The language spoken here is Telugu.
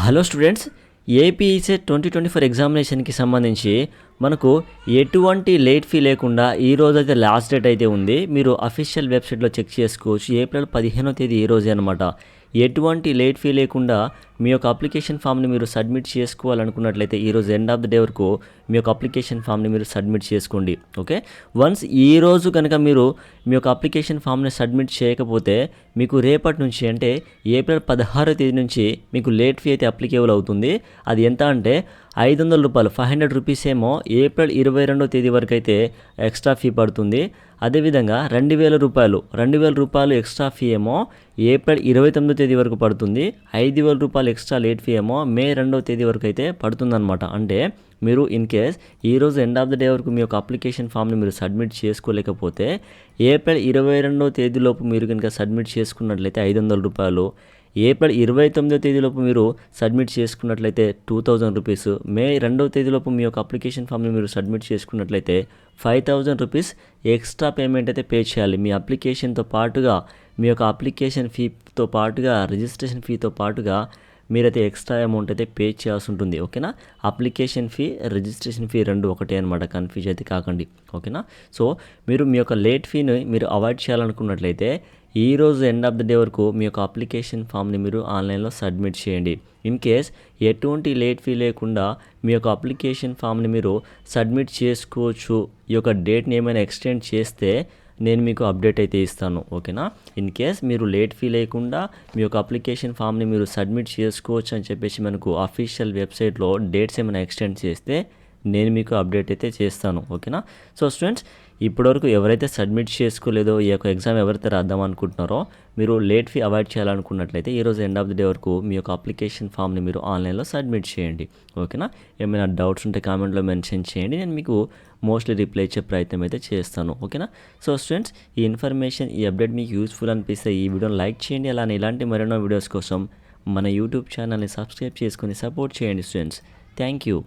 హలో స్టూడెంట్స్, ఏపీఈసెట్ 2024 ఎగ్జామినేషన్కి సంబంధించి మనకు ఎటువంటి లేట్ ఫీ లేకుండా ఈ రోజైతే లాస్ట్ డేట్ అయితే ఉంది. మీరు అఫీషియల్ వెబ్సైట్లో చెక్ చేసుకోవచ్చు. ఏప్రిల్ 15వ తేదీ ఈ రోజే అనమాట. ఎటువంటి లేట్ ఫీ లేకుండా మీ యొక్క అప్లికేషన్ ఫామ్ని మీరు సబ్మిట్ చేసుకోవాలనుకున్నట్లయితే ఈరోజు ఎండ్ ఆఫ్ ద డే వరకు మీ యొక్క అప్లికేషన్ ఫామ్ని మీరు సబ్మిట్ చేసుకోండి. ఓకే, వన్స్ ఈరోజు కనుక మీరు మీ యొక్క అప్లికేషన్ ఫామ్ని సబ్మిట్ చేయకపోతే మీకు రేపటి నుంచి అంటే ఏప్రిల్ 16వ తేదీ నుంచి మీకు లేట్ ఫీ అయితే అప్లికేబుల్ అవుతుంది. అది ఎంత అంటే 500 రూపాయలు, 500 రూపీస్ ఏమో ఏప్రిల్ 22వ తేదీ వరకు అయితే ఎక్స్ట్రా ఫీ పడుతుంది. అదేవిధంగా 2000 రూపాయలు ఎక్స్ట్రా ఫీ ఏమో ఏప్రిల్ 29వ తేదీ వరకు పడుతుంది. 5000 రూపాయలు ఎక్స్ట్రా లేట్ ఫీ ఏమో మే 2వ తేదీ వరకు అయితే పడుతుందన్నమాట. అంటే మీరు ఇన్ కేస్ ఈరోజు ఎండ్ ఆఫ్ ద డే వరకు మీ యొక్క అప్లికేషన్ ఫామ్ని మీరు సబ్మిట్ చేసుకోలేకపోతే ఏప్రిల్ 22వ తేదీలోపు మీరు కనుక సబ్మిట్ చేసుకున్నట్లయితే 500 రూపాయలు, ఏప్రిల్ 29వ తేదీలోపు మీరు సబ్మిట్ చేసుకున్నట్లయితే 2000 రూపీస్, మే 2వ తేదీలోపు మీ యొక్క అప్లికేషన్ ఫామ్ని మీరు సబ్మిట్ చేసుకున్నట్లయితే 5000 రూపీస్ ఎక్స్ట్రా పేమెంట్ అయితే పే చేయాలి. మీ అప్లికేషన్తో పాటుగా మీ యొక్క అప్లికేషన్ ఫీతో పాటుగా రిజిస్ట్రేషన్ ఫీతో పాటుగా మీరైతే ఎక్స్ట్రా అమౌంట్ అయితే పే చేయాల్సి ఉంటుంది. ఓకేనా, అప్లికేషన్ ఫీ రిజిస్ట్రేషన్ ఫీ రెండు ఒకటే అనమాట, కన్ఫ్యూజ్ అయితే కాకండి. ఓకేనా, సో మీరు మీ యొక్క లేట్ ఫీని మీరు అవాయిడ్ చేయాలనుకున్నట్లయితే ఈరోజు ఎండ్ ఆఫ్ ద డే వరకు మీ యొక్క అప్లికేషన్ ఫామ్ని మీరు ఆన్లైన్లో సబ్మిట్ చేయండి. ఇన్ కేస్ ఎటువంటి లేట్ ఫీ లేకుండా మీ యొక్క అప్లికేషన్ ఫామ్ని మీరు సబ్మిట్ చేసుకోవచ్చు. ఈ యొక్క డేట్ని ఏమైనా ఎక్స్టెండ్ చేస్తే నేను మీకు అప్డేట్ అయితే ఇస్తాను. ఓకేనా, ఇన్ కేస్ మీరు లేట్ ఫీ లేకుండా మీ యొక్క అప్లికేషన్ ఫామ్ని మీరు సబ్మిట్ చేసుకోవచ్చు అని చెప్పేసి మనకు అఫీషియల్ వెబ్సైట్లో డేట్స్ ఏమైనా ఎక్స్టెండ్ చేస్తే నేను మీకు అప్డేట్ అయితే చేస్తాను. ఓకేనా, సో స్టూడెంట్స్, ఇప్పటివరకు ఎవరైతే సబ్మిట్ చేసుకోలేదో ఈ యొక్క ఎగ్జామ్ ఎవరైతే రాద్దాం అనుకుంటున్నారో మీరు లేట్ ఫీ అవాయిడ్ చేయాలనుకున్నట్లయితే ఈరోజు ఎండ్ ఆఫ్ ది డే వరకు మీ యొక్క అప్లికేషన్ ఫామ్ని మీరు ఆన్లైన్లో సబ్మిట్ చేయండి. ఓకేనా, ఏమైనా డౌట్స్ ఉంటే కామెంట్లో మెన్షన్ చేయండి, నేను మీకు మోస్ట్లీ రిప్లై ఇచ్చే ప్రయత్నం అయితే చేస్తాను. ఓకేనా, సో స్టూడెంట్స్, ఈ ఇన్ఫర్మేషన్ ఈ అప్డేట్ మీకు యూస్ఫుల్ అనిపిస్తే ఈ వీడియోని లైక్ చేయండి. అలానే ఇలాంటి మరెన్నో వీడియోస్ కోసం మన యూట్యూబ్ ఛానల్ని సబ్స్క్రైబ్ చేసుకొని సపోర్ట్ చేయండి స్టూడెంట్స్. Thank you.